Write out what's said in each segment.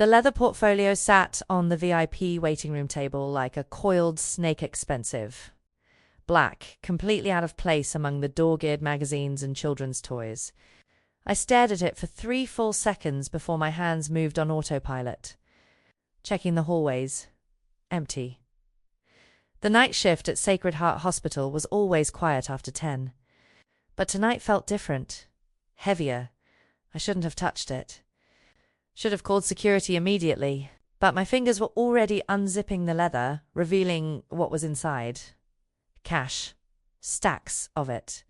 The leather portfolio sat on the VIP waiting room table like a coiled snake expensive. Black, completely out of place among the dog-eared magazines and children's toys. I stared at it for 3 full seconds before my hands moved on autopilot. Checking the hallways. Empty. The night shift at Sacred Heart Hospital was always quiet after 10. But tonight felt different. Heavier. I shouldn't have touched it. Should have called security immediately, but my fingers were already unzipping the leather, revealing what was inside. Cash. Stacks of it.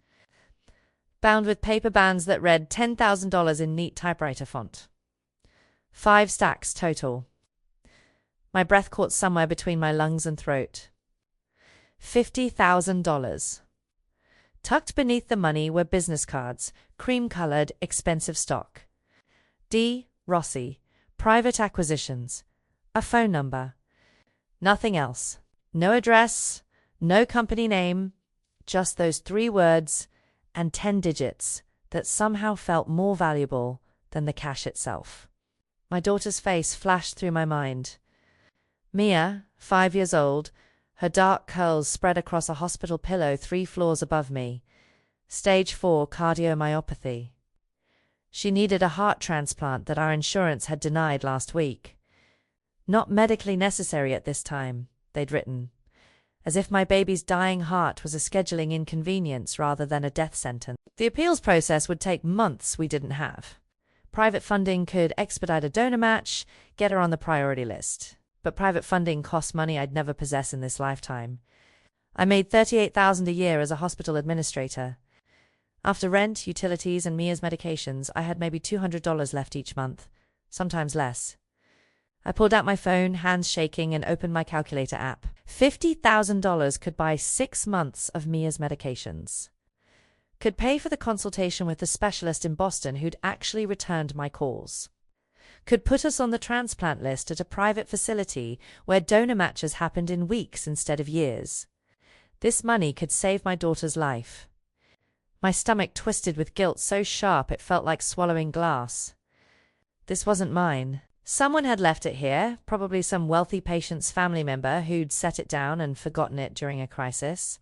Bound with paper bands that read $10,000 in neat typewriter font. 5 stacks total. My breath caught somewhere between my lungs and throat. $50,000. Tucked beneath the money were business cards, cream-colored, expensive stock. D. Rossi, Private Acquisitions. A phone number. Nothing else. No address, no company name, just those 3 words and 10 digits that somehow felt more valuable than the cash itself. My daughter's face flashed through my mind. Mia, 5 years old, her dark curls spread across a hospital pillow 3 floors above me. Stage 4 cardiomyopathy. She needed a heart transplant that our insurance had denied last week. Not medically necessary at this time, they'd written. As if my baby's dying heart was a scheduling inconvenience rather than a death sentence. The appeals process would take months we didn't have. Private funding could expedite a donor match, get her on the priority list. But private funding cost money I'd never possess in this lifetime. I made $38,000 a year as a hospital administrator. After rent, utilities, and Mia's medications, I had maybe $200 left each month, sometimes less. I pulled out my phone, hands shaking, and opened my calculator app. $50,000 could buy 6 months of Mia's medications. Could pay for the consultation with the specialist in Boston who'd actually returned my calls. Could put us on the transplant list at a private facility where donor matches happened in weeks instead of years. This money could save my daughter's life. My stomach twisted with guilt so sharp it felt like swallowing glass. This wasn't mine. Someone had left it here, probably some wealthy patient's family member who'd set it down and forgotten it during a crisis.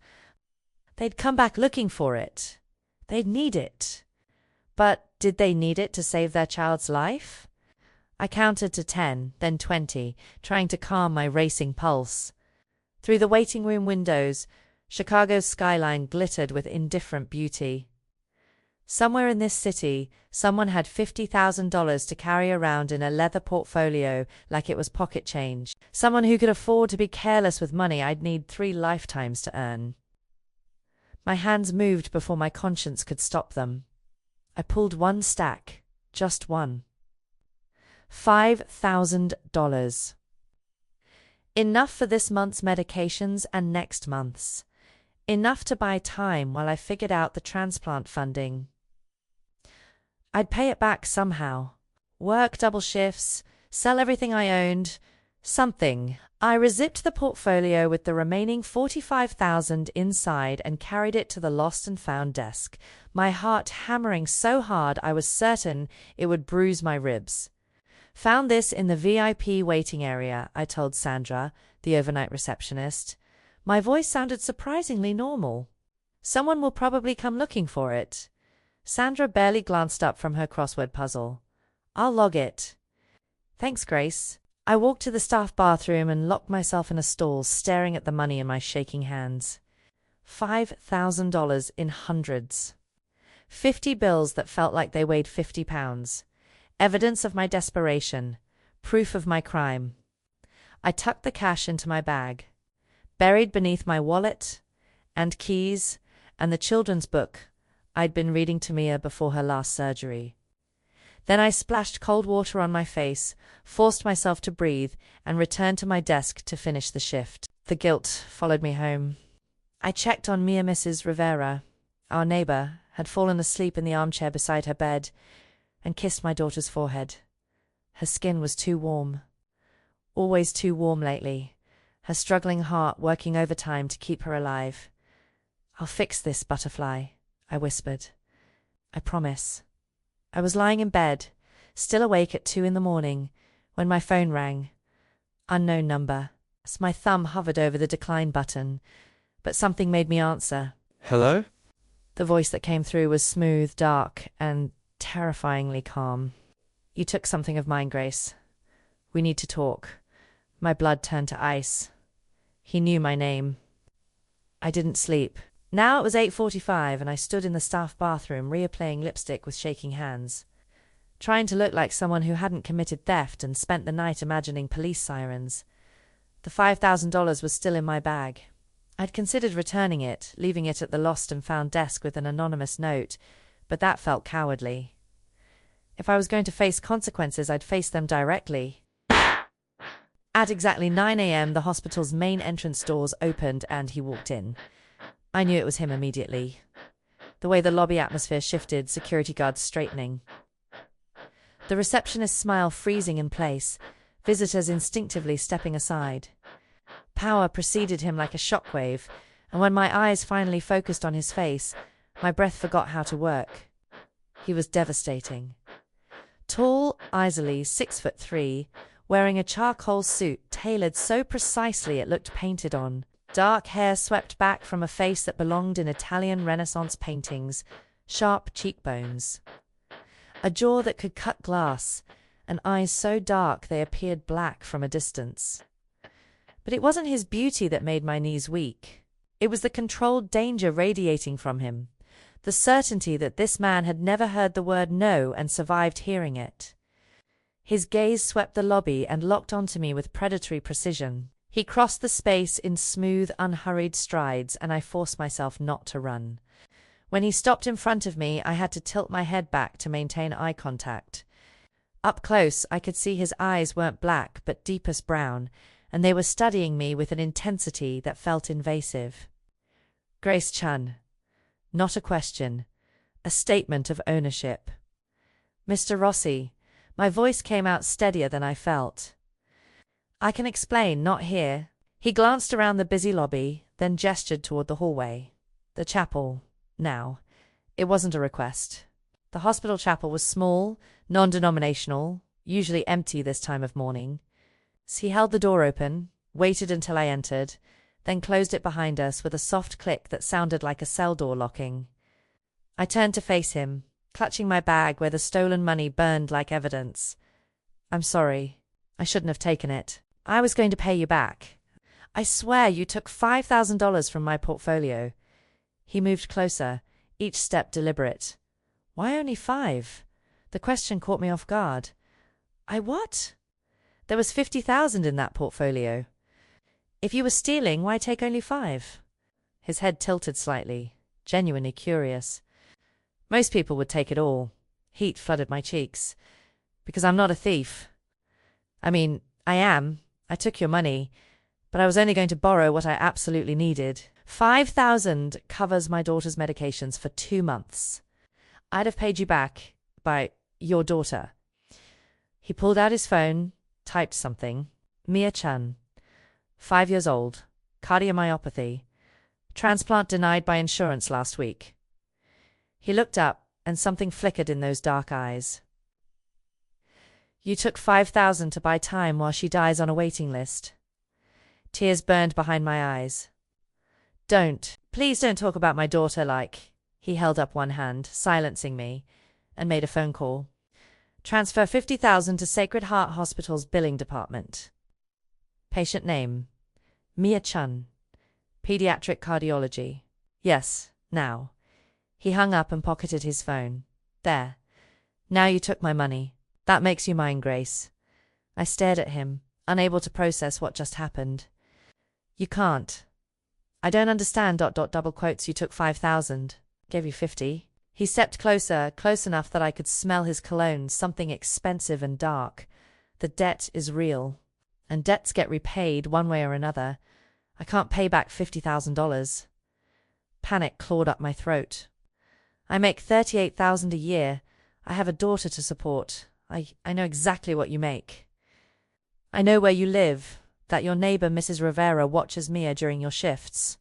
They'd come back looking for it. They'd need it. But did they need it to save their child's life? I counted to 10, then 20, trying to calm my racing pulse. Through the waiting room windows, Chicago's skyline glittered with indifferent beauty. Somewhere in this city, someone had $50,000 to carry around in a leather portfolio like it was pocket change. Someone who could afford to be careless with money I'd need 3 lifetimes to earn. My hands moved before my conscience could stop them. I pulled 1 stack, just one. $5,000. Enough for this month's medications and next month's. Enough to buy time while I figured out the transplant funding. I'd pay it back somehow. Work double shifts, sell everything I owned, something. I rezipped the portfolio with the remaining $45,000 inside and carried it to the lost and found desk, my heart hammering so hard I was certain it would bruise my ribs. Found this in the VIP waiting area, I told Sandra, the overnight receptionist. My voice sounded surprisingly normal. Someone will probably come looking for it. Sandra barely glanced up from her crossword puzzle. I'll log it. Thanks, Grace. I walked to the staff bathroom and locked myself in a stall, staring at the money in my shaking hands. $5,000 in hundreds. 50 bills that felt like they weighed 50 pounds. Evidence of my desperation. Proof of my crime. I tucked the cash into my bag. Buried beneath my wallet and keys and the children's book I'd been reading to Mia before her last surgery. Then I splashed cold water on my face, forced myself to breathe, and returned to my desk to finish the shift. The guilt followed me home. I checked on Mia. Mrs. Rivera, our neighbor, had fallen asleep in the armchair beside her bed and kissed my daughter's forehead. Her skin was too warm. Always too warm lately. Her struggling heart working overtime to keep her alive. I'll fix this, Butterfly, I whispered. I promise. I was lying in bed, still awake at 2 in the morning, when my phone rang. Unknown number. My thumb hovered over the decline button, but something made me answer. Hello? The voice that came through was smooth, dark, and terrifyingly calm. You took something of mine, Grace. We need to talk. My blood turned to ice. He knew my name. I didn't sleep. Now it was 8:45 and I stood in the staff bathroom reapplying lipstick with shaking hands, trying to look like someone who hadn't committed theft and spent the night imagining police sirens. The $5,000 was still in my bag. I'd considered returning it, leaving it at the lost and found desk with an anonymous note, but that felt cowardly. If I was going to face consequences, I'd face them directly. At exactly 9 a.m., the hospital's main entrance doors opened and he walked in. I knew it was him immediately. The way the lobby atmosphere shifted, security guards straightening. The receptionist's smile freezing in place, visitors instinctively stepping aside. Power preceded him like a shockwave, and when my eyes finally focused on his face, my breath forgot how to work. He was devastating. Tall, easily 6'3", wearing a charcoal suit tailored so precisely it looked painted on. Dark hair swept back from a face that belonged in Italian Renaissance paintings, sharp cheekbones. A jaw that could cut glass, and eyes so dark they appeared black from a distance. But it wasn't his beauty that made my knees weak. It was the controlled danger radiating from him, the certainty that this man had never heard the word no and survived hearing it. His gaze swept the lobby and locked onto me with predatory precision. He crossed the space in smooth, unhurried strides, and I forced myself not to run. When he stopped in front of me, I had to tilt my head back to maintain eye contact. Up close, I could see his eyes weren't black but deepest brown, and they were studying me with an intensity that felt invasive. Grace Chun. Not a question. A statement of ownership. Mr. Rossi. My voice came out steadier than I felt. I can explain, not here. He glanced around the busy lobby, then gestured toward the hallway. The chapel. Now. It wasn't a request. The hospital chapel was small, non-denominational, usually empty this time of morning. He held the door open, waited until I entered, then closed it behind us with a soft click that sounded like a cell door locking. I turned to face him, clutching my bag where the stolen money burned like evidence. I'm sorry. I shouldn't have taken it. I was going to pay you back. I swear you took $5,000 from my portfolio. He moved closer, each step deliberate. Why only 5? The question caught me off guard. I what? There was 50,000 in that portfolio. If you were stealing, why take only 5? His head tilted slightly, genuinely curious. Most people would take it all. Heat flooded my cheeks. Because I'm not a thief. I mean, I am. I took your money, but I was only going to borrow what I absolutely needed. 5,000 covers my daughter's medications for 2 months. I'd have paid you back by your daughter. He pulled out his phone, typed something. Mia Chun. 5 years old. Cardiomyopathy. Transplant denied by insurance last week. He looked up, and something flickered in those dark eyes. You took 5,000 to buy time while she dies on a waiting list. Tears burned behind my eyes. Please don't talk about my daughter like. He held up one hand, silencing me, and made a phone call. Transfer 50,000 to Sacred Heart Hospital's billing department. Patient name. Mia Chun. Pediatric cardiology. Yes, now. He hung up and pocketed his phone. There. Now you took my money. That makes you mine, Grace. I stared at him, unable to process what just happened. You can't. I don't understand. Double quotes. You took 5,000. Gave you 50. He stepped closer, close enough that I could smell his cologne, something expensive and dark. The debt is real. And debts get repaid one way or another. I can't pay back $50,000. Panic clawed up my throat. I make $38,000 a year. I have a daughter to support. I know exactly what you make. I know where you live, that your neighbor Mrs. Rivera watches Mia during your shifts,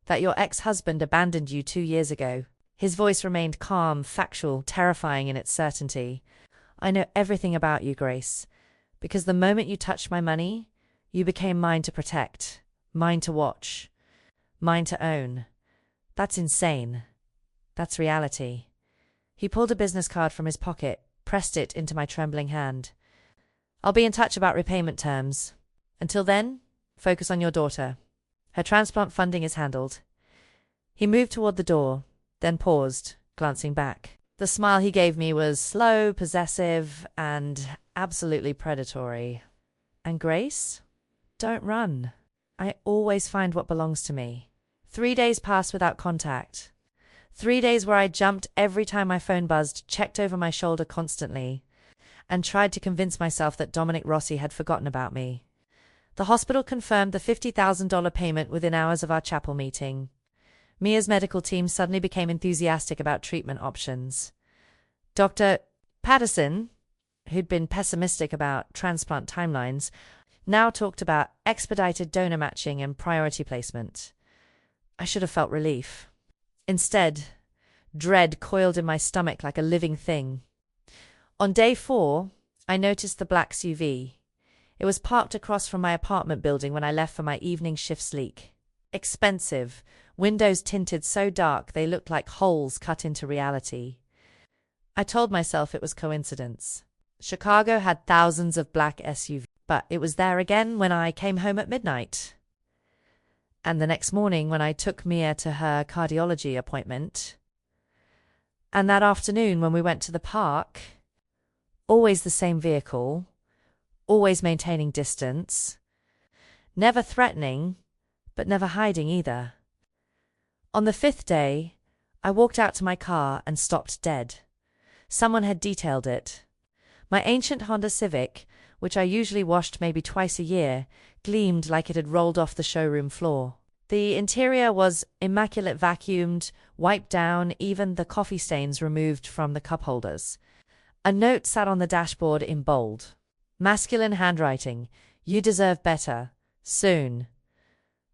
that your ex-husband abandoned you 2 years ago. His voice remained calm, factual, terrifying in its certainty. I know everything about you, Grace. Because the moment you touched my money, you became mine to protect, mine to watch, mine to own. That's insane. That's reality. He pulled a business card from his pocket, pressed it into my trembling hand. I'll be in touch about repayment terms. Until then, focus on your daughter. Her transplant funding is handled. He moved toward the door, then paused, glancing back. The smile he gave me was slow, possessive, and absolutely predatory. And Grace? Don't run. I always find what belongs to me. 3 days passed without contact. 3 days where I jumped every time my phone buzzed, checked over my shoulder constantly, and tried to convince myself that Dominic Rossi had forgotten about me. The hospital confirmed the $50,000 payment within hours of our chapel meeting. Mia's medical team suddenly became enthusiastic about treatment options. Dr. Patterson, who'd been pessimistic about transplant timelines, now talked about expedited donor matching and priority placement. I should have felt relief. Instead, dread coiled in my stomach like a living thing. On day 4, I noticed the black SUV. It was parked across from my apartment building when I left for my evening shift sleek. Expensive, windows tinted so dark they looked like holes cut into reality. I told myself it was coincidence. Chicago had thousands of black SUVs, but it was there again when I came home at midnight. And the next morning when I took Mia to her cardiology appointment. And that afternoon when we went to the park. Always the same vehicle, always maintaining distance, never threatening, but never hiding either. On the 5th day, I walked out to my car and stopped dead. Someone had detailed it. My ancient Honda Civic, which I usually washed maybe twice a year, gleamed like it had rolled off the showroom floor. The interior was immaculate, vacuumed, wiped down, even the coffee stains removed from the cup holders. A note sat on the dashboard in bold. Masculine handwriting. You deserve better. Soon.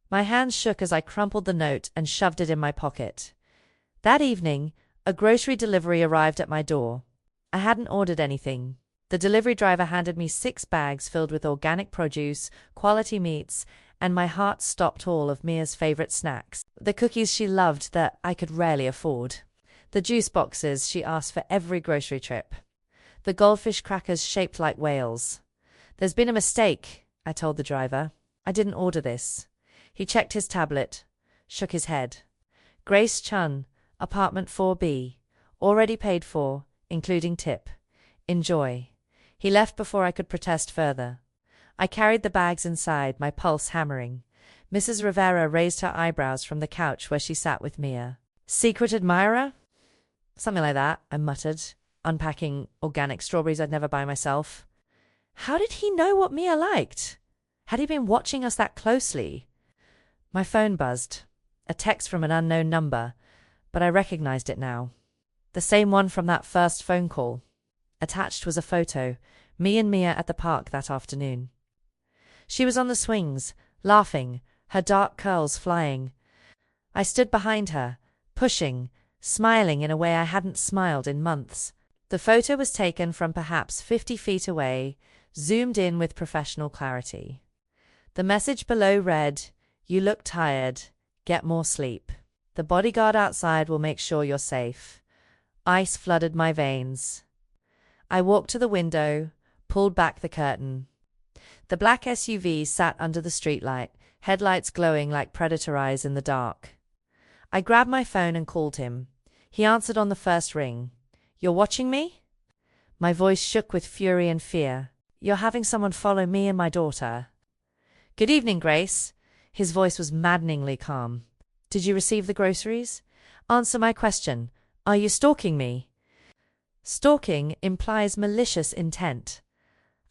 My hands shook as I crumpled the note and shoved it in my pocket. That evening, a grocery delivery arrived at my door. I hadn't ordered anything. The delivery driver handed me 6 bags filled with organic produce, quality meats, and my heart stopped all of Mia's favorite snacks. The cookies she loved that I could rarely afford. The juice boxes she asked for every grocery trip. The goldfish crackers shaped like whales. There's been a mistake, I told the driver. I didn't order this. He checked his tablet, shook his head. Grace Chun, apartment 4B. Already paid for, including tip. Enjoy. He left before I could protest further. I carried the bags inside, my pulse hammering. Mrs. Rivera raised her eyebrows from the couch where she sat with Mia. Secret admirer? Something like that, I muttered, unpacking organic strawberries I'd never buy myself. How did he know what Mia liked? Had he been watching us that closely? My phone buzzed. A text from an unknown number, but I recognized it now. The same one from that first phone call. Attached was a photo, me and Mia at the park that afternoon. She was on the swings, laughing, her dark curls flying. I stood behind her, pushing, smiling in a way I hadn't smiled in months. The photo was taken from perhaps 50 feet away, zoomed in with professional clarity. The message below read, "You look tired. Get more sleep. The bodyguard outside will make sure you're safe." Ice flooded my veins. I walked to the window, pulled back the curtain. The black SUV sat under the streetlight, headlights glowing like predator eyes in the dark. I grabbed my phone and called him. He answered on the first ring. "You're watching me?" My voice shook with fury and fear. "You're having someone follow me and my daughter." "Good evening, Grace." His voice was maddeningly calm. "Did you receive the groceries? Answer my question. Are you stalking me?" Stalking implies malicious intent.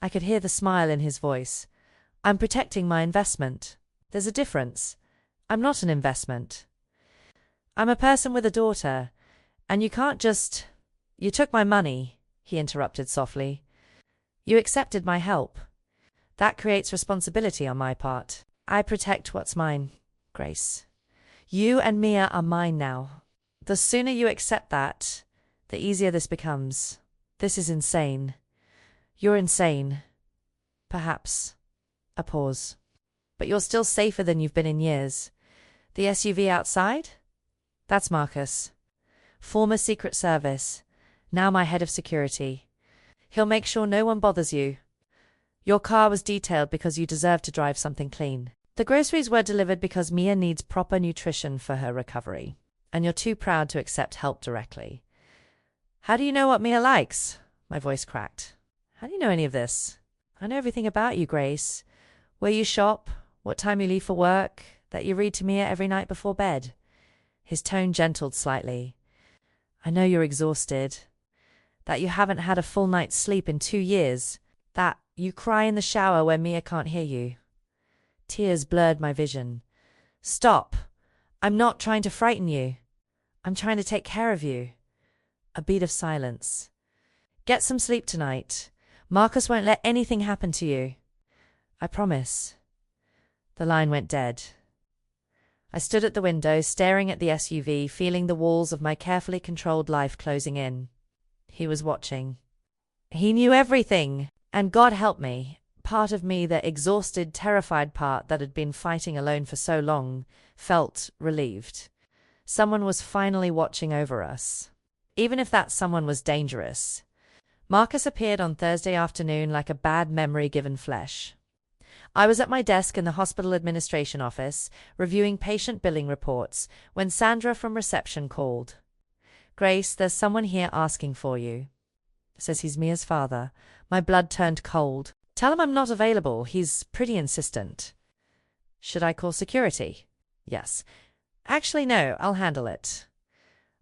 I could hear the smile in his voice. "I'm protecting my investment. There's a difference. I'm not an investment. I'm a person with a daughter, and you can't just—" "You took my money," he interrupted softly. "You accepted my help. That creates responsibility on my part. I protect what's mine, Grace. You and Mia are mine now. The sooner you accept that, the easier this becomes. This is insane. You're insane. Perhaps. A pause. But you're still safer than you've been in years. The SUV outside? That's Marcus. Former Secret Service. Now my head of security. He'll make sure no one bothers you. Your car was detailed because you deserve to drive something clean. The groceries were delivered because Mia needs proper nutrition for her recovery, and you're too proud to accept help directly. How do you know what Mia likes? My voice cracked. How do you know any of this? I know everything about you, Grace. Where you shop, what time you leave for work, that you read to Mia every night before bed. His tone gentled slightly. I know you're exhausted, that you haven't had a full night's sleep in 2 years, that you cry in the shower where Mia can't hear you. Tears blurred my vision. Stop! I'm not trying to frighten you. I'm trying to take care of you. A beat of silence. Get some sleep tonight. Marcus won't let anything happen to you. I promise. The line went dead. I stood at the window, staring at the SUV, feeling the walls of my carefully controlled life closing in. He was watching. He knew everything, and God help me, part of me, the exhausted, terrified part that had been fighting alone for so long, felt relieved. Someone was finally watching over us. Even if that someone was dangerous. Marcus appeared on Thursday afternoon like a bad memory given flesh. I was at my desk in the hospital administration office, reviewing patient billing reports, when Sandra from reception called. Grace, there's someone here asking for you. Says he's Mia's father. My blood turned cold. Tell him I'm not available. He's pretty insistent. Should I call security? Yes. Actually, no, I'll handle it.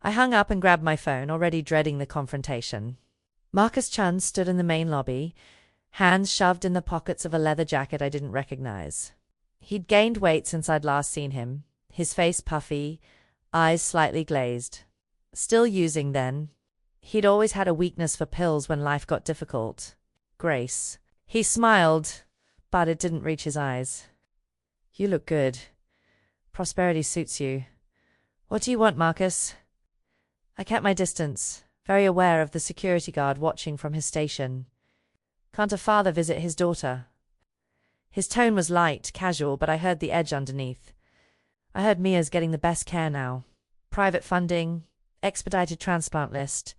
I hung up and grabbed my phone, already dreading the confrontation. Marcus Chun stood in the main lobby, hands shoved in the pockets of a leather jacket I didn't recognize. He'd gained weight since I'd last seen him, his face puffy, eyes slightly glazed. Still using then. He'd always had a weakness for pills when life got difficult. Grace. He smiled, but it didn't reach his eyes. You look good. Prosperity suits you. What do you want, Marcus? I kept my distance, very aware of the security guard watching from his station. Can't a father visit his daughter? His tone was light, casual, but I heard the edge underneath. I heard Mia's getting the best care now. Private funding, expedited transplant list.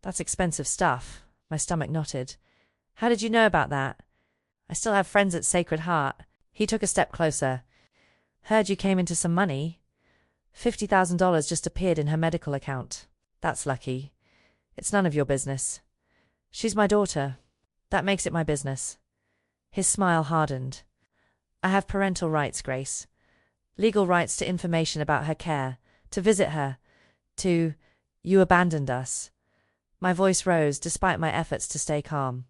That's expensive stuff. My stomach knotted. How did you know about that? I still have friends at Sacred Heart. He took a step closer. Heard you came into some money. $50,000 just appeared in her medical account. That's lucky. It's none of your business. She's my daughter. That makes it my business. His smile hardened. I have parental rights, Grace. Legal rights to information about her care, to visit her, to... You abandoned us. My voice rose despite my efforts to stay calm.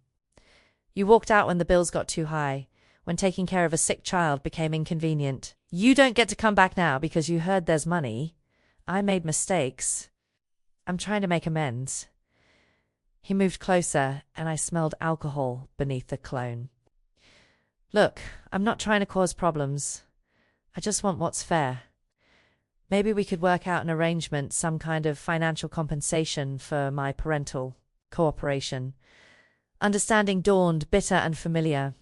You walked out when the bills got too high, when taking care of a sick child became inconvenient. You don't get to come back now because you heard there's money. I made mistakes. I'm trying to make amends. He moved closer, and I smelled alcohol beneath the cologne. Look, I'm not trying to cause problems. I just want what's fair. Maybe we could work out an arrangement, some kind of financial compensation for my parental cooperation. Understanding dawned, bitter and familiar.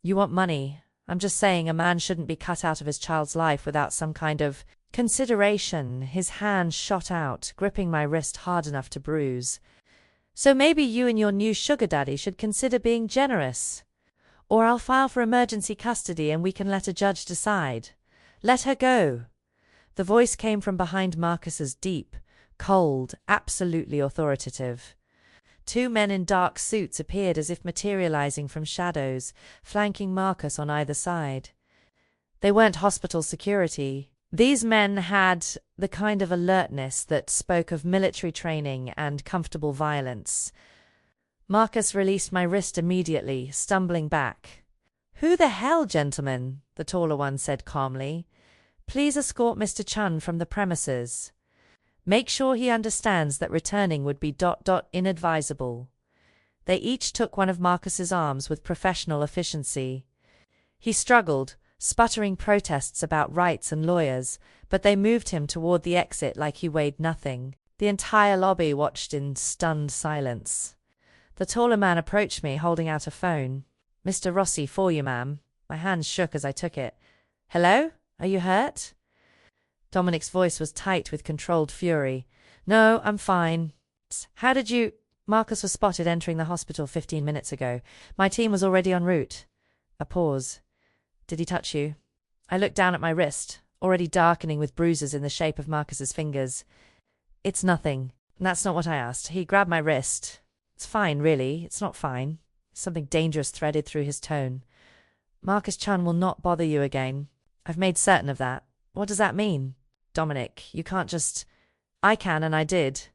You want money. I'm just saying a man shouldn't be cut out of his child's life without some kind of consideration. His hand shot out, gripping my wrist hard enough to bruise. So maybe you and your new sugar daddy should consider being generous. Or I'll file for emergency custody and we can let a judge decide. Let her go. The voice came from behind Marcus's, deep, cold, absolutely authoritative. 2 men in dark suits appeared as if materializing from shadows, flanking Marcus on either side. They weren't hospital security. These men had the kind of alertness that spoke of military training and comfortable violence. Marcus released my wrist immediately, stumbling back. "Who the hell, gentlemen?" the taller one said calmly. "Please escort Mr. Chun from the premises. Make sure he understands that returning would be ... inadvisable." They each took one of Marcus's arms with professional efficiency. He struggled, sputtering protests about rights and lawyers, but they moved him toward the exit like he weighed nothing. The entire lobby watched in stunned silence. The taller man approached me, holding out a phone. Mr. Rossi for you, ma'am. My hands shook as I took it. Hello? Are you hurt? Dominic's voice was tight with controlled fury. No, I'm fine. How did you… Marcus was spotted entering the hospital 15 minutes ago. My team was already en route. A pause. Did he touch you? I looked down at my wrist, already darkening with bruises in the shape of Marcus's fingers. It's nothing. That's not what I asked. He grabbed my wrist. It's fine, really. It's not fine. Something dangerous threaded through his tone. Marcus Chun will not bother you again. I've made certain of that. What does that mean? Dominic, you can't just… I can, and I did.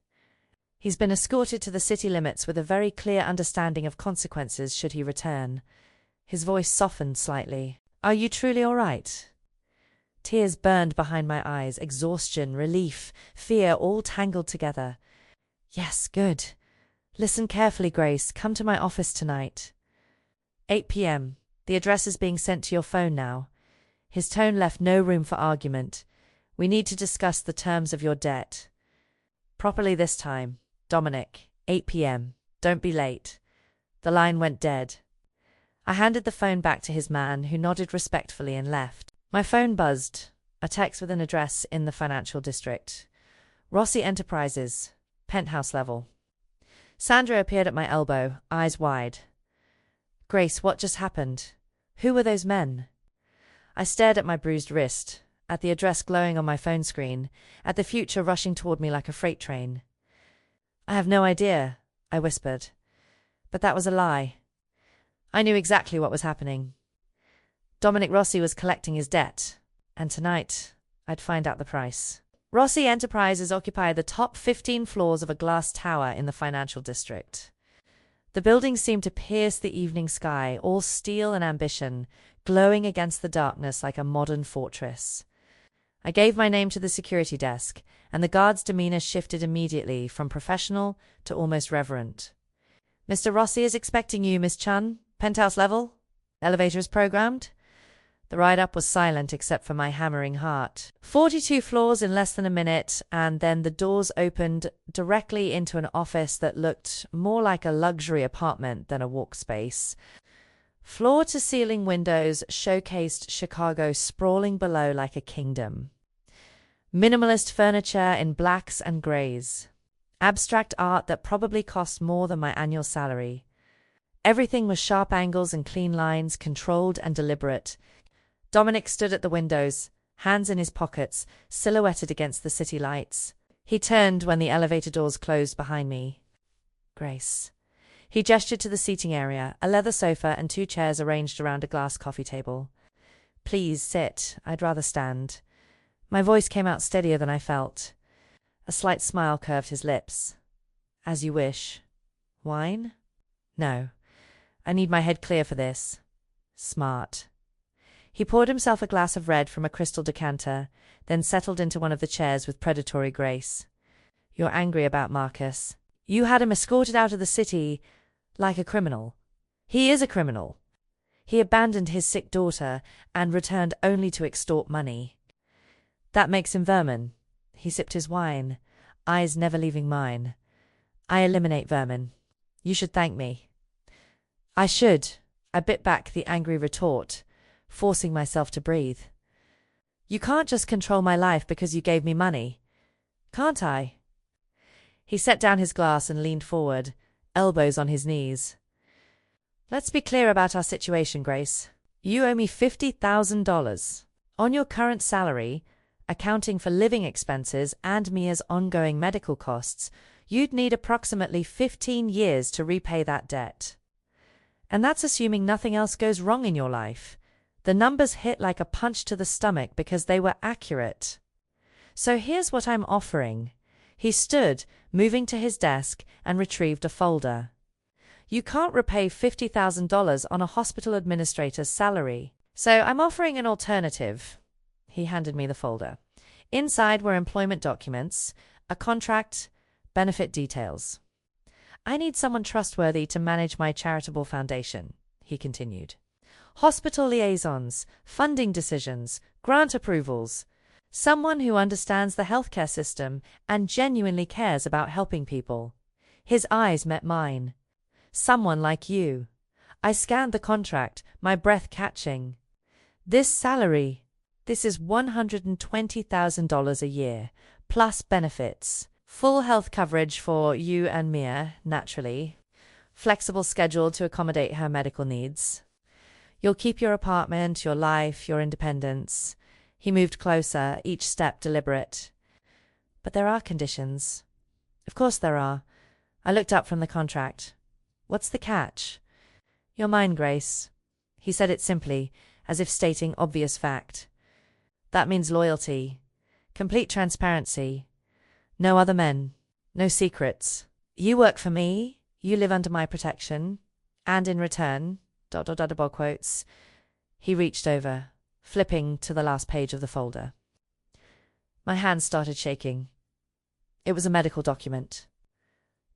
He's been escorted to the city limits with a very clear understanding of consequences should he return. His voice softened slightly. Are you truly all right? Tears burned behind my eyes, exhaustion, relief, fear all tangled together. Yes, good. Listen carefully, Grace. Come to my office tonight. 8 p.m. The address is being sent to your phone now. His tone left no room for argument. We need to discuss the terms of your debt. Properly this time. Dominic, 8 p.m. Don't be late. The line went dead. I handed the phone back to his man, who nodded respectfully and left. My phone buzzed. A text with an address in the financial district. Rossi Enterprises. Penthouse level. Sandra appeared at my elbow, eyes wide. Grace, what just happened? Who were those men? I stared at my bruised wrist, at the address glowing on my phone screen, at the future rushing toward me like a freight train. I have no idea, I whispered. But that was a lie. I knew exactly what was happening. Dominic Rossi was collecting his debt, and tonight I'd find out the price. Rossi Enterprises occupy the top 15 floors of a glass tower in the financial district. The building seemed to pierce the evening sky, all steel and ambition, glowing against the darkness like a modern fortress. I gave my name to the security desk, and the guard's demeanor shifted immediately from professional to almost reverent. Mr. Rossi is expecting you, Miss Chun. Penthouse level? Elevator is programmed? The ride-up was silent except for my hammering heart. 42 floors in less than a minute, and then the doors opened directly into an office that looked more like a luxury apartment than a walkspace. Floor-to-ceiling windows showcased Chicago sprawling below like a kingdom. Minimalist furniture in blacks and greys. Abstract art that probably cost more than my annual salary. Everything was sharp angles and clean lines, controlled and deliberate. Dominic stood at the windows, hands in his pockets, silhouetted against the city lights. He turned when the elevator doors closed behind me. Grace. He gestured to the seating area, a leather sofa and 2 chairs arranged around a glass coffee table. Please sit. I'd rather stand. My voice came out steadier than I felt. A slight smile curved his lips. As you wish. Wine? No. I need my head clear for this. Smart. He poured himself a glass of red from a crystal decanter, then settled into one of the chairs with predatory grace. You're angry about Marcus. You had him escorted out of the city like a criminal. He is a criminal. He abandoned his sick daughter and returned only to extort money. That makes him vermin. He sipped his wine, eyes never leaving mine. I eliminate vermin. You should thank me. I should. I bit back the angry retort, forcing myself to breathe. You can't just control my life because you gave me money. Can't I? He set down his glass and leaned forward, elbows on his knees. Let's be clear about our situation, Grace. You owe me $50,000. On your current salary, accounting for living expenses and Mia's ongoing medical costs, you'd need approximately 15 years to repay that debt. And that's assuming nothing else goes wrong in your life. The numbers hit like a punch to the stomach because they were accurate. So here's what I'm offering. He stood, moving to his desk, and retrieved a folder. You can't repay $50,000 on a hospital administrator's salary. So I'm offering an alternative. He handed me the folder. Inside were employment documents, a contract, benefit details. I need someone trustworthy to manage my charitable foundation, he continued. Hospital liaisons, funding decisions, grant approvals. Someone who understands the healthcare system and genuinely cares about helping people. His eyes met mine. Someone like you. I scanned the contract, my breath catching. This salary, this is $120,000 a year, plus benefits. Full health coverage for you and Mia, naturally. Flexible schedule to accommodate her medical needs. You'll keep your apartment, your life, your independence. He moved closer, each step deliberate. But there are conditions. Of course there are. I looked up from the contract. What's the catch? You're mine, Grace. He said it simply, as if stating obvious fact. That means loyalty, complete transparency. No other men, no secrets. You work for me, you live under my protection, and in return, ... double quotes. He reached over, flipping to the last page of the folder. My hands started shaking. It was a medical document.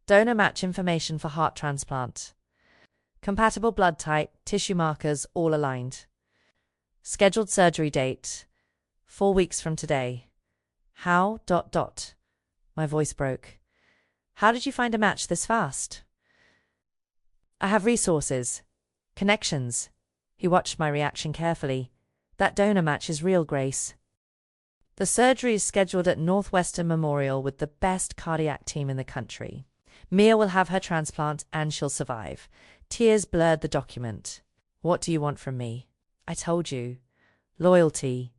Donor match information for heart transplant. Compatible blood type, tissue markers, all aligned. Scheduled surgery date, 4 weeks from today. How ... My voice broke. How did you find a match this fast? I have resources. Connections. He watched my reaction carefully. That donor match is real, Grace. The surgery is scheduled at Northwestern Memorial with the best cardiac team in the country. Mia will have her transplant and she'll survive. Tears blurred the document. What do you want from me? I told you. Loyalty.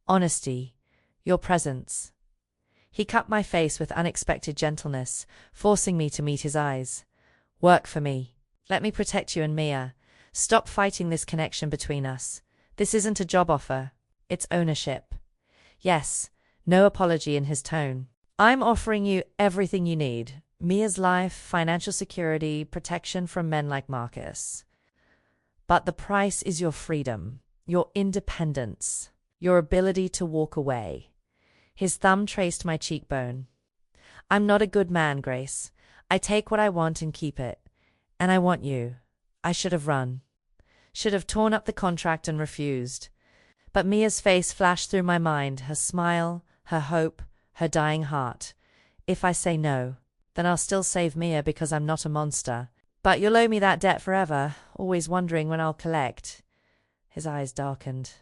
Honesty. Your presence. He cut my face with unexpected gentleness, forcing me to meet his eyes. Work for me. Let me protect you and Mia. Stop fighting this connection between us. This isn't a job offer. It's ownership. Yes, no apology in his tone. I'm offering you everything you need. Mia's life, financial security, protection from men like Marcus. But the price is your freedom, your independence, your ability to walk away. His thumb traced my cheekbone. I'm not a good man, Grace. I take what I want and keep it. And I want you. I should have run. Should have torn up the contract and refused. But Mia's face flashed through my mind, her smile, her hope, her dying heart. If I say no, then I'll still save Mia because I'm not a monster. But you'll owe me that debt forever, always wondering when I'll collect. His eyes darkened.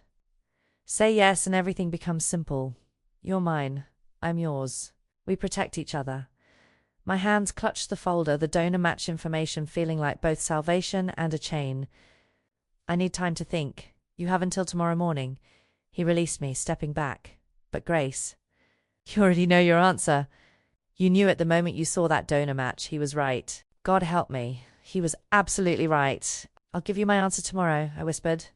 Say yes and everything becomes simple. You're mine. I'm yours. We protect each other. My hands clutched the folder, the donor match information feeling like both salvation and a chain. I need time to think. You have until tomorrow morning. He released me, stepping back. But Grace, you already know your answer. You knew at the moment you saw that donor match. He was right. God help me. He was absolutely right. I'll give you my answer tomorrow, I whispered.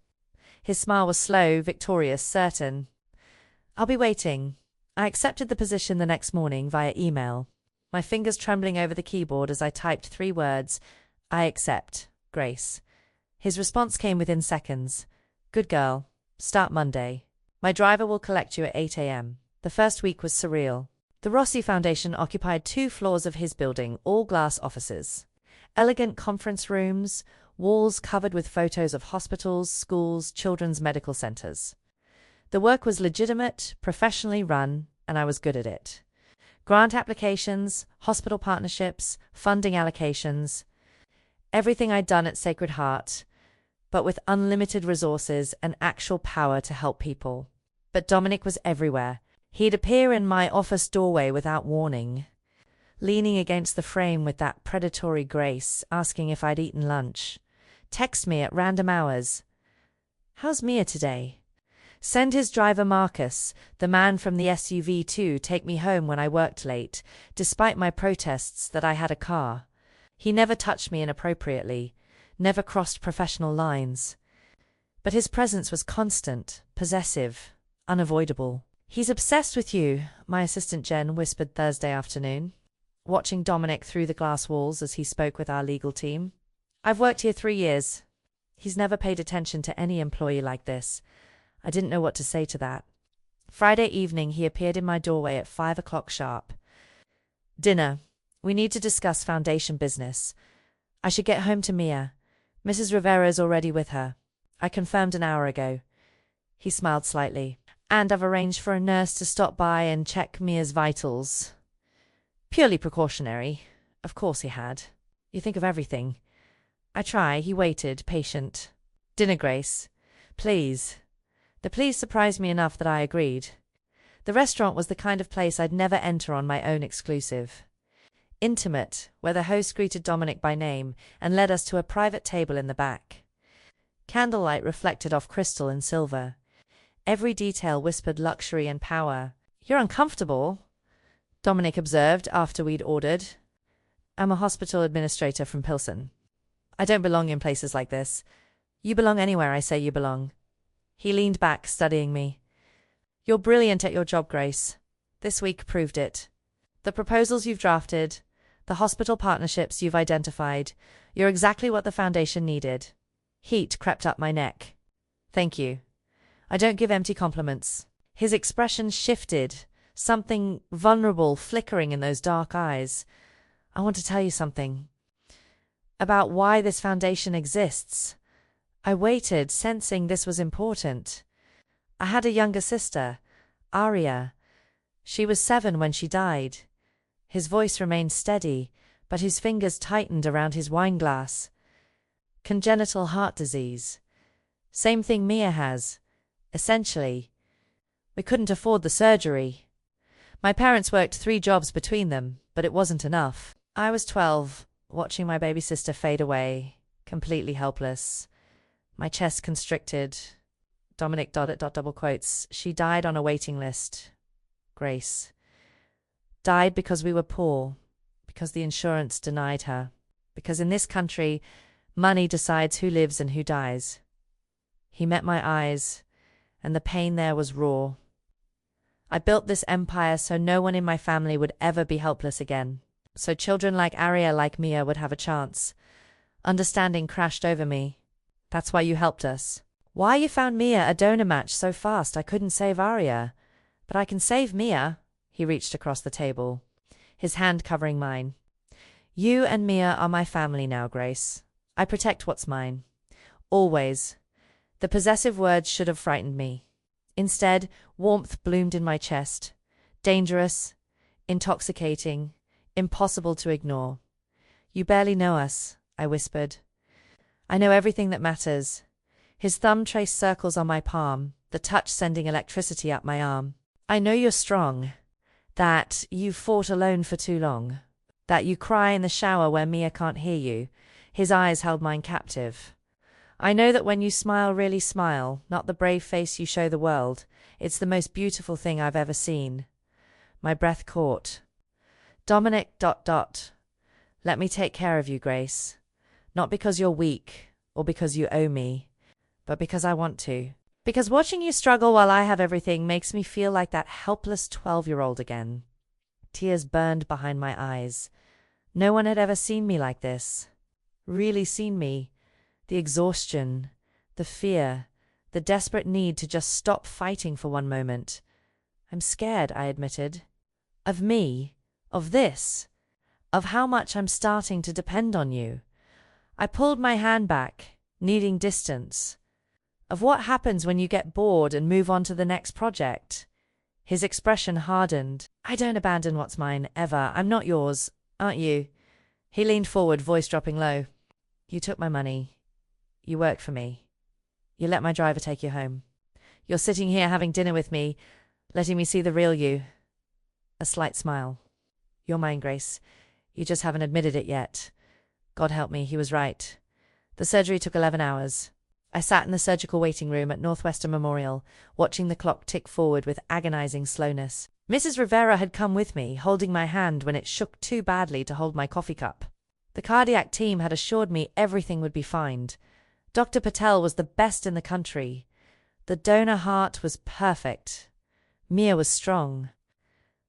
His smile was slow, victorious, certain. I'll be waiting. I accepted the position the next morning via email, my fingers trembling over the keyboard as I typed 3 words. I accept, Grace. His response came within seconds. Good girl. Start Monday. My driver will collect you at 8 a.m. The first week was surreal. The Rossi Foundation occupied 2 floors of his building, all glass offices. Elegant conference rooms, walls covered with photos of hospitals, schools, children's medical centers. The work was legitimate, professionally run, and I was good at it. Grant applications, hospital partnerships, funding allocations. Everything I'd done at Sacred Heart, but with unlimited resources and actual power to help people. But Dominic was everywhere. He'd appear in my office doorway without warning, leaning against the frame with that predatory grace, asking if I'd eaten lunch. Text me at random hours. How's Mia today? Send his driver Marcus, the man from the SUV too, take me home when I worked late, despite my protests that I had a car. He never touched me inappropriately, never crossed professional lines. But his presence was constant, possessive, unavoidable. He's obsessed with you, my assistant Jen whispered Thursday afternoon, watching Dominic through the glass walls as he spoke with our legal team. I've worked here 3 years. He's never paid attention to any employee like this. I didn't know what to say to that. Friday evening he appeared in my doorway at 5 o'clock sharp. Dinner. We need to discuss foundation business. I should get home to Mia. Mrs. Rivera's already with her. I confirmed an hour ago. He smiled slightly. And I've arranged for a nurse to stop by and check Mia's vitals. Purely precautionary. Of course he had. You think of everything. I try, he waited, patient. Dinner, Grace. Please. The please surprised me enough that I agreed. The restaurant was the kind of place I'd never enter on my own exclusive. Intimate, where the host greeted Dominic by name and led us to a private table in the back. Candlelight reflected off crystal and silver. Every detail whispered luxury and power. You're uncomfortable, Dominic observed after we'd ordered. I'm a hospital administrator from Pilsen. I don't belong in places like this. You belong anywhere I say you belong. He leaned back, studying me. You're brilliant at your job, Grace. This week proved it. The proposals you've drafted, the hospital partnerships you've identified, you're exactly what the foundation needed. Heat crept up my neck. Thank you. I don't give empty compliments. His expression shifted, something vulnerable flickering in those dark eyes. I want to tell you something. About why this foundation exists. I waited, sensing this was important. I had a younger sister, Aria. She was 7 when she died. His voice remained steady, but his fingers tightened around his wineglass. Congenital heart disease. Same thing Mia has, essentially. We couldn't afford the surgery. My parents worked 3 jobs between them, but it wasn't enough. I was 12, watching my baby sister fade away, completely helpless. My chest constricted. Dominic ... double quotes. She died on a waiting list. Grace. Died because we were poor, because the insurance denied her, because in this country, money decides who lives and who dies. He met my eyes, and the pain there was raw. I built this empire so no one in my family would ever be helpless again, so children like Aria, like Mia, would have a chance. Understanding crashed over me. That's why you helped us. Why you found Mia a donor match so fast I couldn't save Aria. But I can save Mia. He reached across the table, his hand covering mine. You and Mia are my family now, Grace. I protect what's mine. Always. The possessive words should have frightened me. Instead, warmth bloomed in my chest. Dangerous, intoxicating, impossible to ignore. You barely know us, I whispered. I know everything that matters. His thumb traced circles on my palm, the touch sending electricity up my arm. I know you're strong. That you've fought alone for too long. That you cry in the shower where Mia can't hear you. His eyes held mine captive. I know that when you smile, really smile, not the brave face you show the world, it's the most beautiful thing I've ever seen. My breath caught. Dominic ... Let me take care of you, Grace. Not because you're weak, or because you owe me, but because I want to. Because watching you struggle while I have everything makes me feel like that helpless 12-year-old again. Tears burned behind my eyes. No one had ever seen me like this. Really seen me. The exhaustion, the fear, the desperate need to just stop fighting for one moment. I'm scared, I admitted. Of me. Of this. Of how much I'm starting to depend on you. I pulled my hand back, needing distance. Of what happens when you get bored and move on to the next project. His expression hardened. I don't abandon what's mine, ever. I'm not yours, aren't you? He leaned forward, voice dropping low. You took my money. You work for me. You let my driver take you home. You're sitting here having dinner with me, letting me see the real you. A slight smile. You're mine, Grace. You just haven't admitted it yet. God help me, he was right. The surgery took 11 hours. I sat in the surgical waiting room at Northwestern Memorial, watching the clock tick forward with agonizing slowness. Mrs. Rivera had come with me, holding my hand when it shook too badly to hold my coffee cup. The cardiac team had assured me everything would be fine. Dr. Patel was the best in the country. The donor heart was perfect. Mia was strong.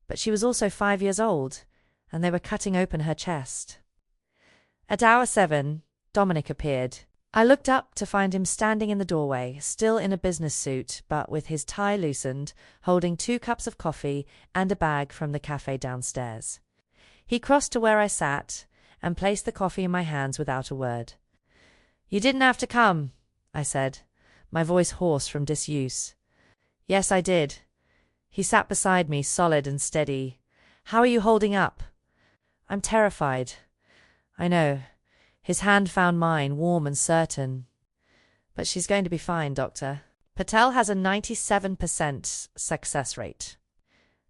But she was also 5 years old, and they were cutting open her chest. At hour 7, Dominic appeared. I looked up to find him standing in the doorway, still in a business suit, but with his tie loosened, holding 2 cups of coffee and a bag from the cafe downstairs. He crossed to where I sat and placed the coffee in my hands without a word. You didn't have to come, I said, my voice hoarse from disuse. Yes, I did. He sat beside me, solid and steady. How are you holding up? I'm terrified. I know. His hand found mine, warm and certain. But she's going to be fine, Doctor. Patel has a 97% success rate.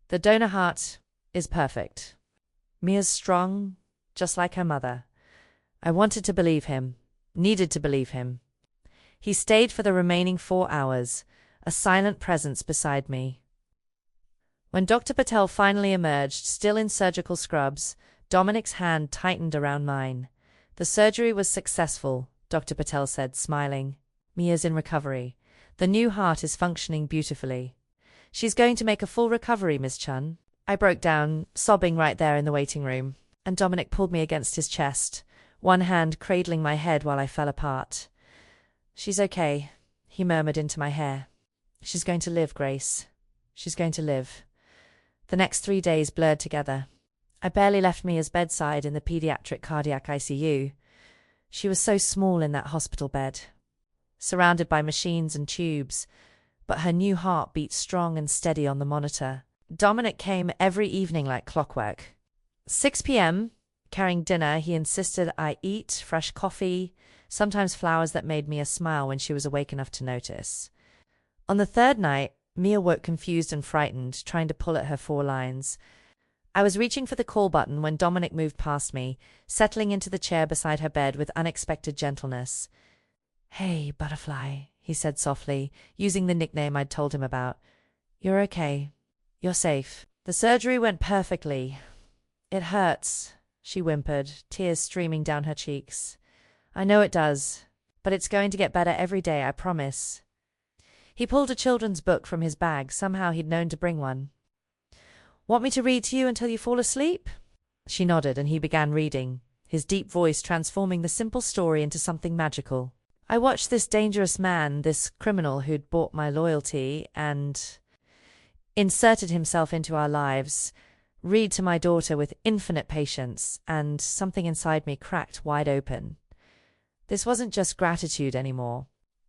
The donor heart is perfect. Mia's strong, just like her mother. I wanted to believe him, needed to believe him. He stayed for the remaining 4 hours, a silent presence beside me. When Dr. Patel finally emerged, still in surgical scrubs, Dominic's hand tightened around mine. The surgery was successful, Dr. Patel said, smiling. Mia's in recovery. The new heart is functioning beautifully. She's going to make a full recovery, Miss Chun. I broke down, sobbing right there in the waiting room, and Dominic pulled me against his chest, one hand cradling my head while I fell apart. She's okay, he murmured into my hair. She's going to live, Grace. She's going to live. The next 3 days blurred together. I barely left Mia's bedside in the pediatric cardiac ICU. She was so small in that hospital bed, surrounded by machines and tubes, but her new heart beat strong and steady on the monitor. Dominic came every evening like clockwork. 6 p.m., carrying dinner, he insisted I eat fresh coffee, sometimes flowers that made Mia smile when she was awake enough to notice. On the third night, Mia woke confused and frightened, trying to pull at her 4 lines. I was reaching for the call button when Dominic moved past me, settling into the chair beside her bed with unexpected gentleness. "Hey, Butterfly," he said softly, using the nickname I'd told him about. "You're okay. You're safe. The surgery went perfectly. It hurts," she whimpered, tears streaming down her cheeks. "I know it does, but it's going to get better every day, I promise." He pulled a children's book from his bag. Somehow he'd known to bring one. "Want me to read to you until you fall asleep?" She nodded, and he began reading, his deep voice transforming the simple story into something magical. I watched this dangerous man, this criminal who'd bought my loyalty and inserted himself into our lives, read to my daughter with infinite patience, and something inside me cracked wide open. This wasn't just gratitude anymore.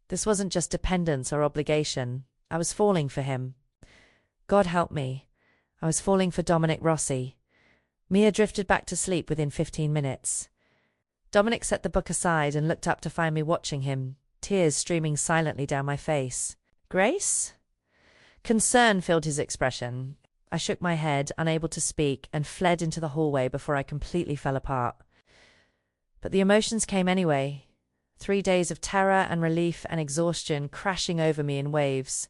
This wasn't just dependence or obligation. I was falling for him. God help me. I was falling for Dominic Rossi. Mia drifted back to sleep within 15 minutes. Dominic set the book aside and looked up to find me watching him, tears streaming silently down my face. "Grace?" Concern filled his expression. I shook my head, unable to speak, and fled into the hallway before I completely fell apart. But the emotions came anyway. 3 days of terror and relief and exhaustion crashing over me in waves.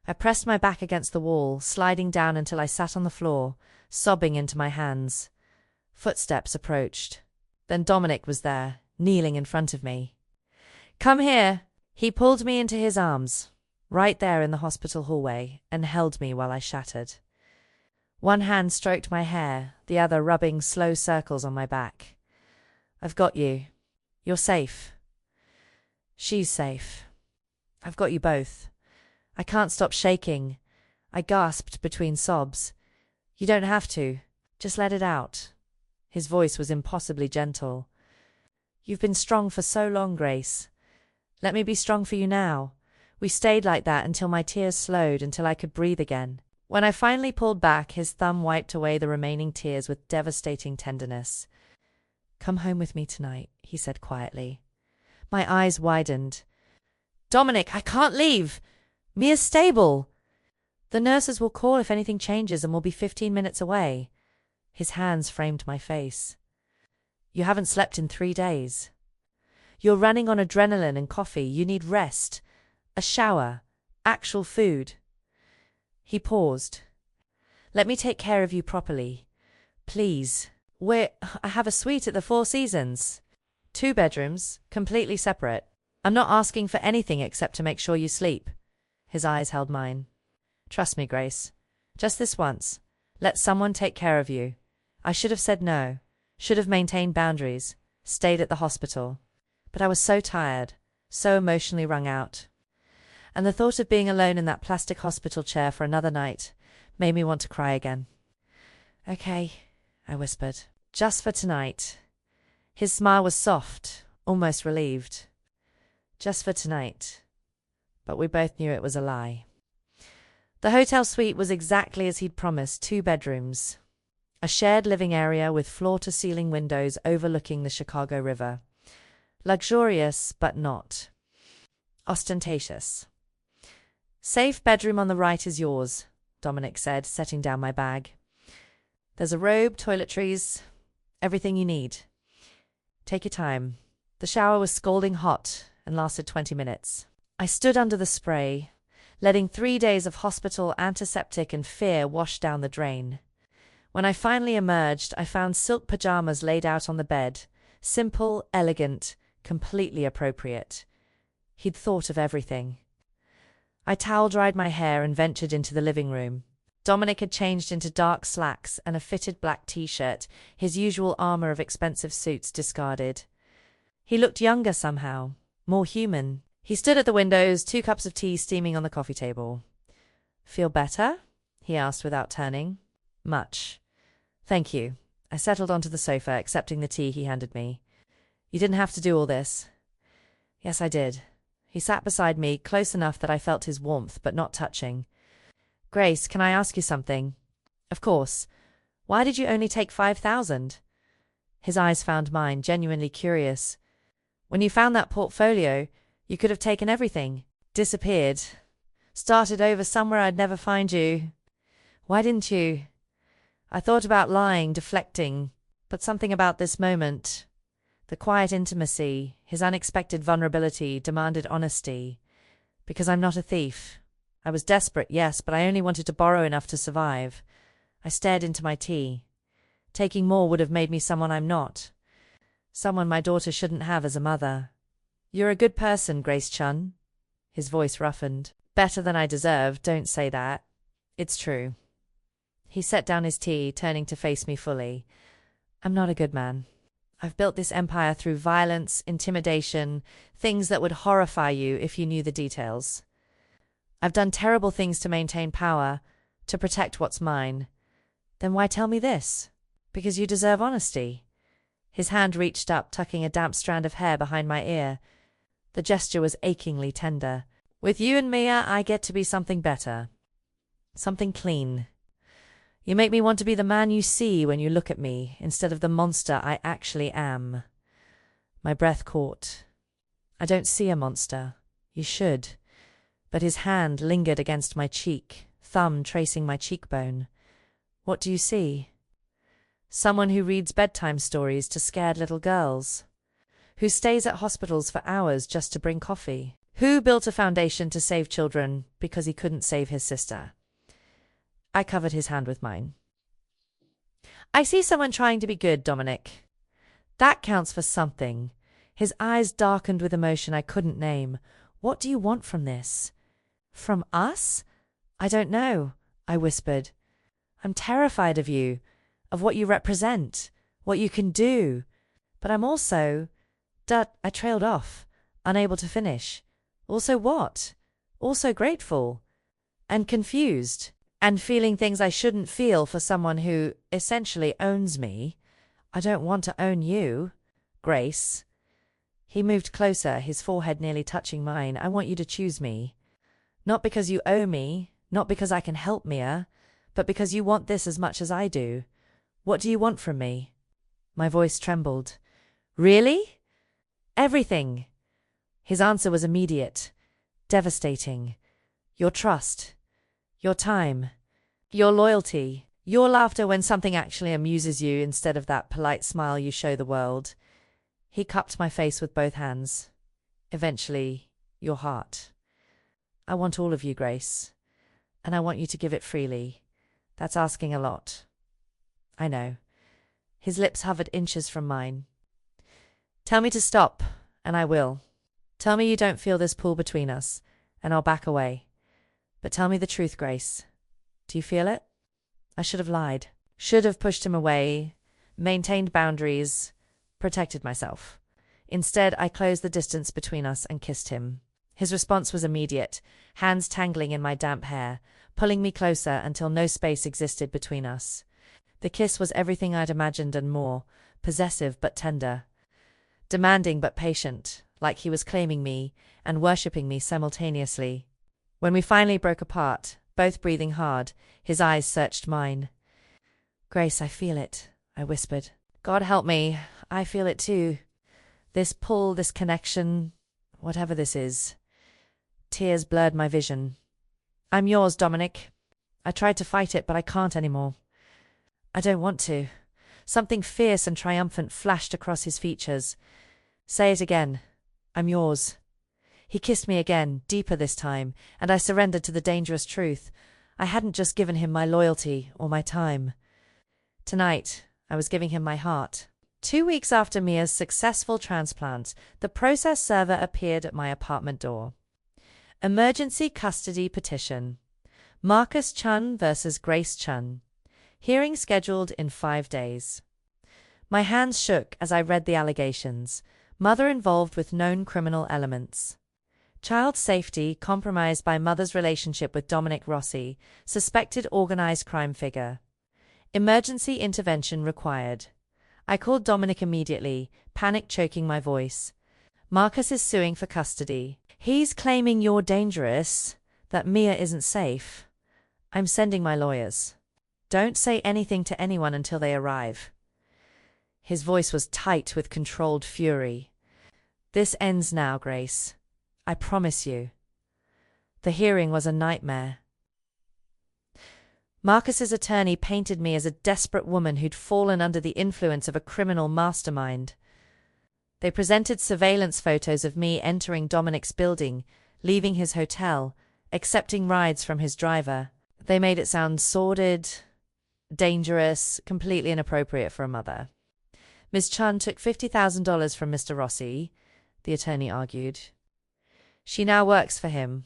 I pressed my back against the wall, sliding down until I sat on the floor, sobbing into my hands. Footsteps approached. Then Dominic was there, kneeling in front of me. "Come here!" He pulled me into his arms, right there in the hospital hallway, and held me while I shattered. One hand stroked my hair, the other rubbing slow circles on my back. "I've got you. You're safe. She's safe. I've got you both." I can't stop shaking. I gasped between sobs. "You don't have to. Just let it out." His voice was impossibly gentle. "You've been strong for so long, Grace. Let me be strong for you now." We stayed like that until my tears slowed, until I could breathe again. When I finally pulled back, his thumb wiped away the remaining tears with devastating tenderness. "Come home with me tonight," he said quietly. My eyes widened. "Dominic, I can't leave! Mia's stable. The nurses will call if anything changes and we'll be 15 minutes away." His hands framed my face. "You haven't slept in 3 days. You're running on adrenaline and coffee. You need rest, a shower, actual food." He paused. "Let me take care of you properly. Please. I have a suite at the Four Seasons. 2 bedrooms, completely separate. I'm not asking for anything except to make sure you sleep." His eyes held mine. "Trust me, Grace. Just this once. Let someone take care of you. I should have said no, should have maintained boundaries, stayed at the hospital. But I was so tired, so emotionally wrung out. And the thought of being alone in that plastic hospital chair for another night made me want to cry again. "Okay," I whispered. "Just for tonight." His smile was soft, almost relieved. Just for tonight. But we both knew it was a lie. The hotel suite was exactly as he'd promised, 2 bedrooms. a shared living area with floor-to-ceiling windows overlooking the Chicago River. Luxurious, but not ostentatious. "Safe bedroom on the right is yours," Dominic said, setting down my bag. "There's a robe, toiletries, everything you need. Take your time." The shower was scalding hot and lasted 20 minutes. I stood under the spray, letting 3 days of hospital, antiseptic, and fear wash down the drain. When I finally emerged, I found silk pajamas laid out on the bed. Simple, elegant, completely appropriate. He'd thought of everything. I towel-dried my hair and ventured into the living room. Dominic had changed into dark slacks and a fitted black t-shirt, his usual armor of expensive suits discarded. He looked younger somehow, more human. He stood at the windows, 2 cups of tea steaming on the coffee table. "Feel better?" he asked without turning. "Much. Thank you." I settled onto the sofa, accepting the tea he handed me. "You didn't have to do all this." "Yes, I did." He sat beside me, close enough that I felt his warmth, but not touching. "Grace, can I ask you something?" "Of course. Why did you only take 5,000? His eyes found mine, genuinely curious. "When you found that portfolio, you could have taken everything, disappeared, started over somewhere I'd never find you. Why didn't you?" I thought about lying, deflecting, but something about this moment, the quiet intimacy, his unexpected vulnerability, demanded honesty. "Because I'm not a thief. I was desperate, yes, but I only wanted to borrow enough to survive." I stared into my tea. "Taking more would have made me someone I'm not. Someone my daughter shouldn't have as a mother." "You're a good person, Grace Chun." His voice roughened. "Better than I deserve, don't say that. It's true." He set down his tea, turning to face me fully. "I'm not a good man. I've built this empire through violence, intimidation, things that would horrify you if you knew the details. I've done terrible things to maintain power, to protect what's mine. Then why tell me this? Because you deserve honesty." His hand reached up, tucking a damp strand of hair behind my ear. The gesture was achingly tender. "With you and Mia, I get to be something better. Something clean. You make me want to be the man you see when you look at me, instead of the monster I actually am." My breath caught. "I don't see a monster. You should." But his hand lingered against my cheek, thumb tracing my cheekbone. "What do you see?" "Someone who reads bedtime stories to scared little girls. Who stays at hospitals for hours just to bring coffee. Who built a foundation to save children because he couldn't save his sister." I covered his hand with mine. "I see someone trying to be good, Dominic. That counts for something." His eyes darkened with emotion I couldn't name. "What do you want from this?" "From us? I don't know," I whispered. "I'm terrified of you, of what you represent, what you can do. But I'm also—" I trailed off, unable to finish. "Also what?" "Also grateful. And confused. And feeling things I shouldn't feel for someone who, essentially, owns me. I don't want to own you, Grace." He moved closer, his forehead nearly touching mine. "I want you to choose me. Not because you owe me, not because I can help Mia, but because you want this as much as I do. What do you want from me?" My voice trembled. "Really?" "Everything." His answer was immediate, devastating. "Your trust. Your time. Your loyalty. Your laughter when something actually amuses you instead of that polite smile you show the world." He cupped my face with both hands. "Eventually, your heart. I want all of you, Grace. And I want you to give it freely. That's asking a lot. I know." His lips hovered inches from mine. "Tell me to stop, and I will. Tell me you don't feel this pull between us, and I'll back away. But tell me the truth, Grace. Do you feel it?" I should have lied. Should have pushed him away, maintained boundaries, protected myself. Instead, I closed the distance between us and kissed him. His response was immediate, hands tangling in my damp hair, pulling me closer until no space existed between us. The kiss was everything I'd imagined and more, possessive but tender. Demanding but patient, like he was claiming me and worshipping me simultaneously. When we finally broke apart, both breathing hard, his eyes searched mine. Grace, I feel it, I whispered. God help me, I feel it too. This pull, this connection, whatever this is. Tears blurred my vision. I'm yours, Dominic. I tried to fight it, but I can't anymore. I don't want to. Something fierce and triumphant flashed across his features. Say it again. I'm yours. He kissed me again, deeper this time, and I surrendered to the dangerous truth. I hadn't just given him my loyalty or my time. Tonight, I was giving him my heart. 2 weeks after Mia's successful transplant, the process server appeared at my apartment door. Emergency custody petition. Marcus Chun versus Grace Chun. Hearing scheduled in 5 days. My hands shook as I read the allegations. Mother involved with known criminal elements. Child safety compromised by mother's relationship with Dominic Rossi, suspected organized crime figure. Emergency intervention required. I called Dominic immediately, panic choking my voice. Marcus is suing for custody. He's claiming you're dangerous, that Mia isn't safe. I'm sending my lawyers. Don't say anything to anyone until they arrive. His voice was tight with controlled fury. This ends now, Grace. I promise you. The hearing was a nightmare. Marcus's attorney painted me as a desperate woman who'd fallen under the influence of a criminal mastermind. They presented surveillance photos of me entering Dominic's building, leaving his hotel, accepting rides from his driver. They made it sound sordid, dangerous, completely inappropriate for a mother. Ms. Chun took $50,000 from Mr. Rossi, the attorney argued. She now works for him,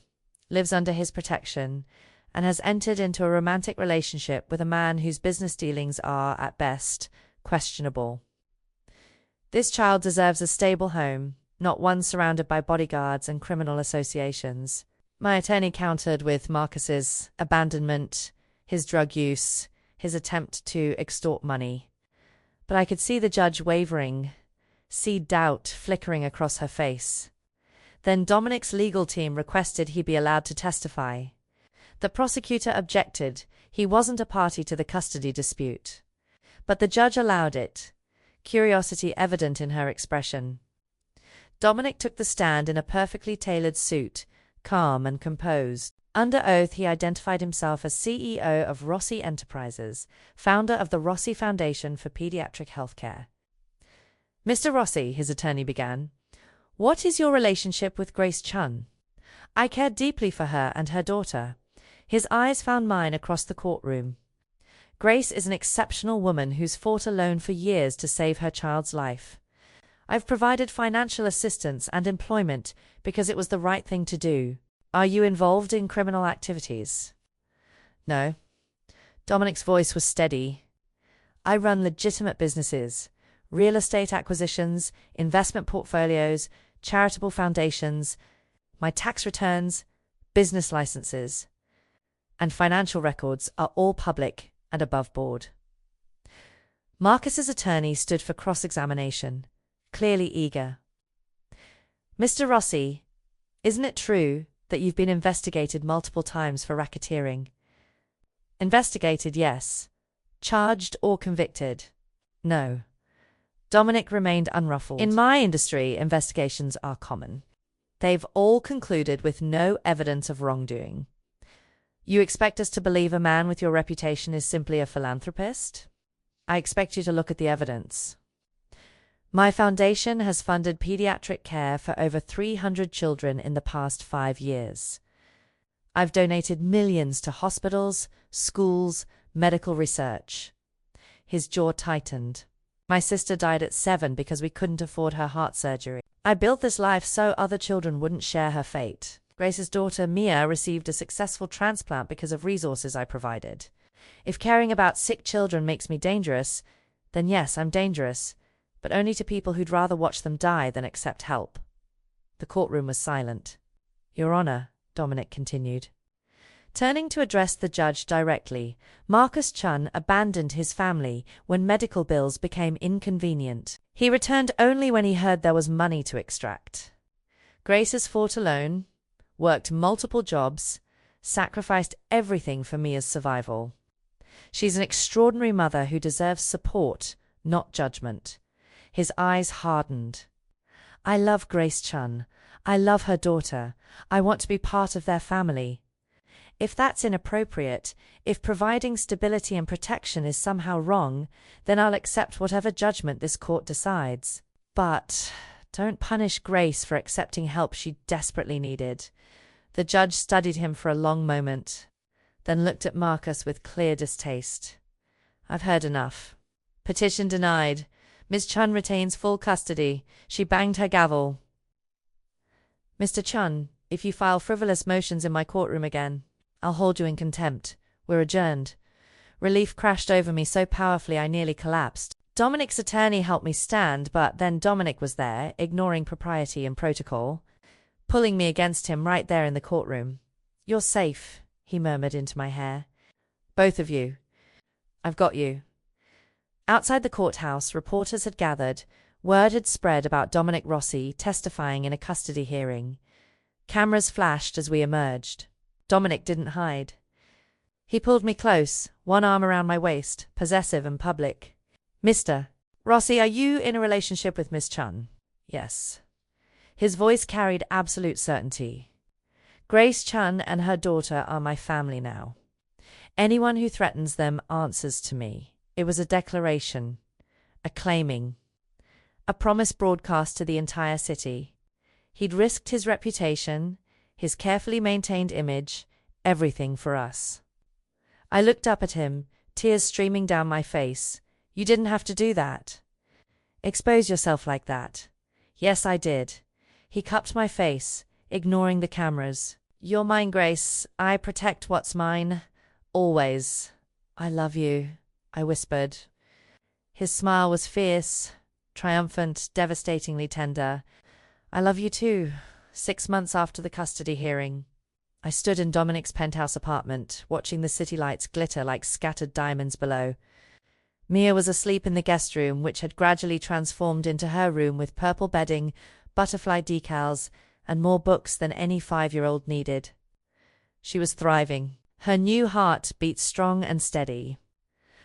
lives under his protection, and has entered into a romantic relationship with a man whose business dealings are, at best, questionable. This child deserves a stable home, not one surrounded by bodyguards and criminal associations. My attorney countered with Marcus's abandonment, his drug use, his attempt to extort money. But I could see the judge wavering, see doubt flickering across her face. Then Dominic's legal team requested he be allowed to testify. The prosecutor objected. He wasn't a party to the custody dispute. But the judge allowed it, curiosity evident in her expression. Dominic took the stand in a perfectly tailored suit, calm and composed. Under oath, he identified himself as CEO of Rossi Enterprises, founder of the Rossi Foundation for Pediatric Healthcare. Mr. Rossi, his attorney began, what is your relationship with Grace Chun? I care deeply for her and her daughter. His eyes found mine across the courtroom. Grace is an exceptional woman who's fought alone for years to save her child's life. I've provided financial assistance and employment because it was the right thing to do. Are you involved in criminal activities? No. Dominic's voice was steady. I run legitimate businesses, real estate acquisitions, investment portfolios, charitable foundations, my tax returns, business licenses, and financial records are all public and above board. Marcus's attorney stood for cross-examination, clearly eager. Mr. Rossi, isn't it true that you've been investigated multiple times for racketeering? Investigated, yes. Charged or convicted? No. Dominic remained unruffled. In my industry, investigations are common. They've all concluded with no evidence of wrongdoing. You expect us to believe a man with your reputation is simply a philanthropist? I expect you to look at the evidence. My foundation has funded pediatric care for over 300 children in the past 5 years. I've donated millions to hospitals, schools, medical research. His jaw tightened. My sister died at 7 because we couldn't afford her heart surgery. I built this life so other children wouldn't share her fate. Grace's daughter, Mia, received a successful transplant because of resources I provided. If caring about sick children makes me dangerous, then yes, I'm dangerous, but only to people who'd rather watch them die than accept help. The courtroom was silent. Your Honor, Dominic continued. Turning to address the judge directly, Marcus Chun abandoned his family when medical bills became inconvenient. He returned only when he heard there was money to extract. Grace has fought alone, worked multiple jobs, sacrificed everything for Mia's survival. She's an extraordinary mother who deserves support, not judgment. His eyes hardened. I love Grace Chun. I love her daughter. I want to be part of their family. If that's inappropriate, if providing stability and protection is somehow wrong, then I'll accept whatever judgment this court decides. But don't punish Grace for accepting help she desperately needed. The judge studied him for a long moment, then looked at Marcus with clear distaste. I've heard enough. Petition denied. Ms. Chun retains full custody. She banged her gavel. Mr. Chun, if you file frivolous motions in my courtroom again, I'll hold you in contempt. We're adjourned. Relief crashed over me so powerfully I nearly collapsed. Dominic's attorney helped me stand, but then Dominic was there, ignoring propriety and protocol, pulling me against him right there in the courtroom. You're safe, he murmured into my hair. Both of you. I've got you. Outside the courthouse, reporters had gathered. Word had spread about Dominic Rossi testifying in a custody hearing. Cameras flashed as we emerged. Dominic didn't hide. He pulled me close, one arm around my waist, possessive and public. Mr. Rossi, are you in a relationship with Miss Chun? Yes. His voice carried absolute certainty. Grace Chun and her daughter are my family now. Anyone who threatens them answers to me. It was a declaration, a claiming, a promise broadcast to the entire city. He'd risked his reputation, his carefully maintained image, everything for us. I looked up at him, tears streaming down my face. You didn't have to do that. Expose yourself like that. Yes, I did. He cupped my face, ignoring the cameras. You're mine, Grace. I protect what's mine. Always. I love you, I whispered. His smile was fierce, triumphant, devastatingly tender. I love you too. 6 months after the custody hearing, I stood in Dominic's penthouse apartment, watching the city lights glitter like scattered diamonds below. Mia was asleep in the guest room, which had gradually transformed into her room with purple bedding, butterfly decals, and more books than any 5-year-old needed. She was thriving. Her new heart beat strong and steady.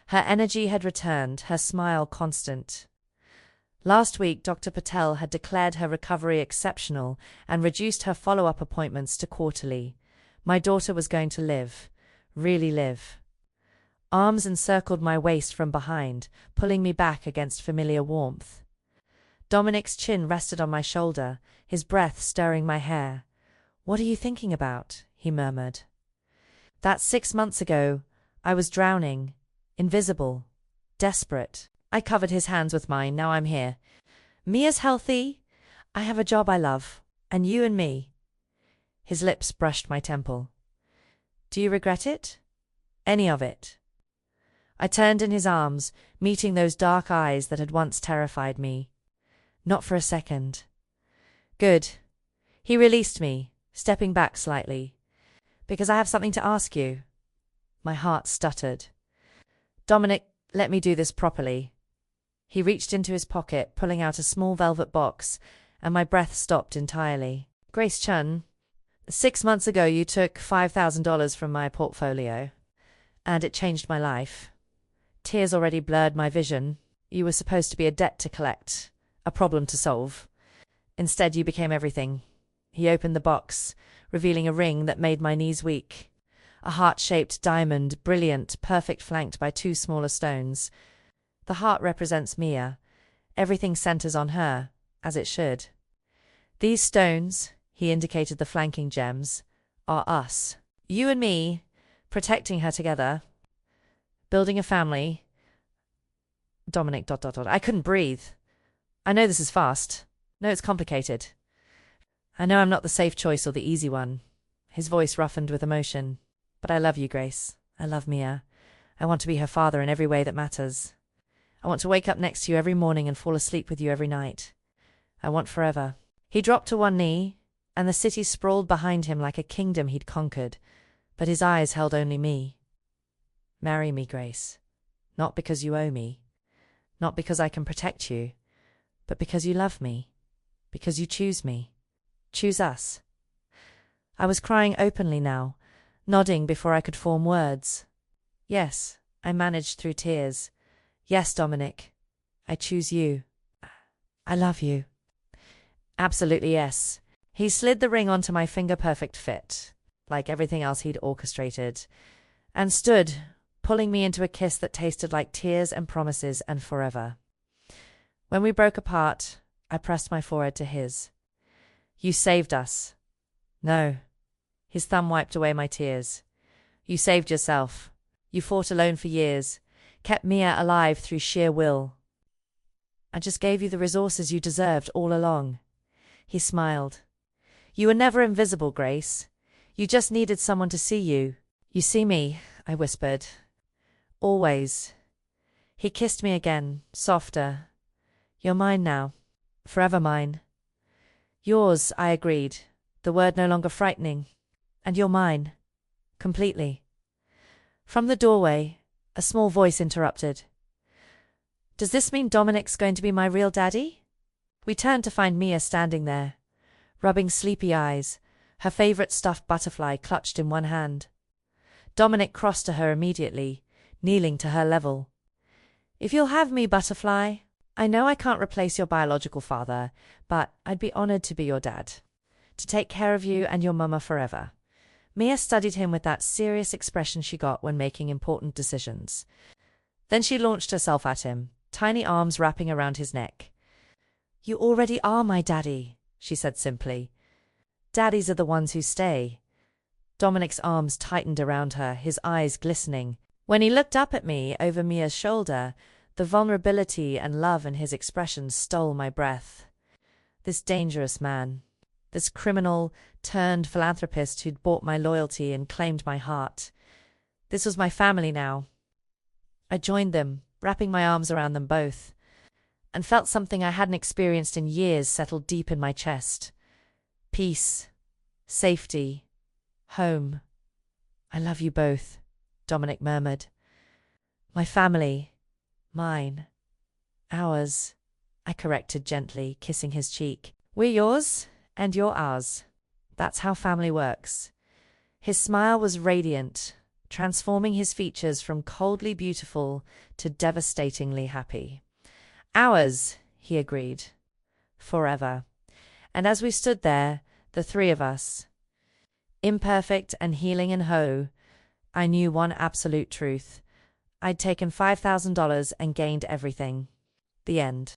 Her energy had returned, her smile constant. Last week, Dr. Patel had declared her recovery exceptional and reduced her follow-up appointments to quarterly. My daughter was going to live, really live. Arms encircled my waist from behind, pulling me back against familiar warmth. Dominic's chin rested on my shoulder, his breath stirring my hair. What are you thinking about? He murmured. That 6 months ago, I was drowning, invisible, desperate. I covered his hands with mine. Now I'm here. Mia's healthy. I have a job I love. And you and me. His lips brushed my temple. Do you regret it? Any of it? I turned in his arms, meeting those dark eyes that had once terrified me. Not for a second. Good. He released me, stepping back slightly. Because I have something to ask you. My heart stuttered. Dominic, let me do this properly. He reached into his pocket, pulling out a small velvet box, and my breath stopped entirely. Grace Chun, 6 months ago you took $5,000 from my portfolio, and it changed my life. Tears already blurred my vision. You were supposed to be a debt to collect, a problem to solve. Instead, you became everything. He opened the box, revealing a ring that made my knees weak. A heart-shaped diamond, brilliant, perfect, flanked by 2 smaller stones. The heart represents Mia. Everything centers on her, as it should. These stones, he indicated the flanking gems, are us. You and me, protecting her together, building a family. Dominic... I couldn't breathe. I know this is fast. No, it's complicated. I know I'm not the safe choice or the easy one. His voice roughened with emotion. But I love you, Grace. I love Mia. I want to be her father in every way that matters. I want to wake up next to you every morning and fall asleep with you every night. I want forever. He dropped to one knee, and the city sprawled behind him like a kingdom he'd conquered, but his eyes held only me. Marry me, Grace. Not because you owe me. Not because I can protect you, but because you love me. Because you choose me. Choose us. I was crying openly now, nodding before I could form words. Yes, I managed through tears. Yes, Dominic. I choose you. I love you. Absolutely yes. He slid the ring onto my finger, perfect fit, like everything else he'd orchestrated, and stood, pulling me into a kiss that tasted like tears and promises and forever. When we broke apart, I pressed my forehead to his. You saved us. No. His thumb wiped away my tears. You saved yourself. You fought alone for years, kept Mia alive through sheer will. I just gave you the resources you deserved all along. He smiled. You were never invisible, Grace. You just needed someone to see you. You see me, I whispered. Always. He kissed me again, softer. You're mine now. Forever mine. Yours, I agreed, the word no longer frightening. And you're mine. Completely. From the doorway, a small voice interrupted. Does this mean Dominic's going to be my real daddy? We turned to find Mia standing there, rubbing sleepy eyes, her favorite stuffed butterfly clutched in one hand. Dominic crossed to her immediately, kneeling to her level. If you'll have me, butterfly, I know I can't replace your biological father, but I'd be honored to be your dad, to take care of you and your mama forever. Mia studied him with that serious expression she got when making important decisions. Then she launched herself at him, tiny arms wrapping around his neck. You already are my daddy, she said simply. Daddies are the ones who stay. Dominic's arms tightened around her, his eyes glistening. When he looked up at me over Mia's shoulder, the vulnerability and love in his expression stole my breath. This dangerous man, this criminal turned philanthropist who'd bought my loyalty and claimed my heart. This was my family now. I joined them, wrapping my arms around them both, and felt something I hadn't experienced in years settle deep in my chest. Peace, safety, home. I love you both, Dominic murmured. My family, mine, ours, I corrected gently, kissing his cheek. We're yours, and you're ours. That's how family works. His smile was radiant, transforming his features from coldly beautiful to devastatingly happy. Ours, he agreed. Forever. And as we stood there, the three of us, imperfect and healing and whole, I knew one absolute truth. I'd taken $5,000 and gained everything. The end.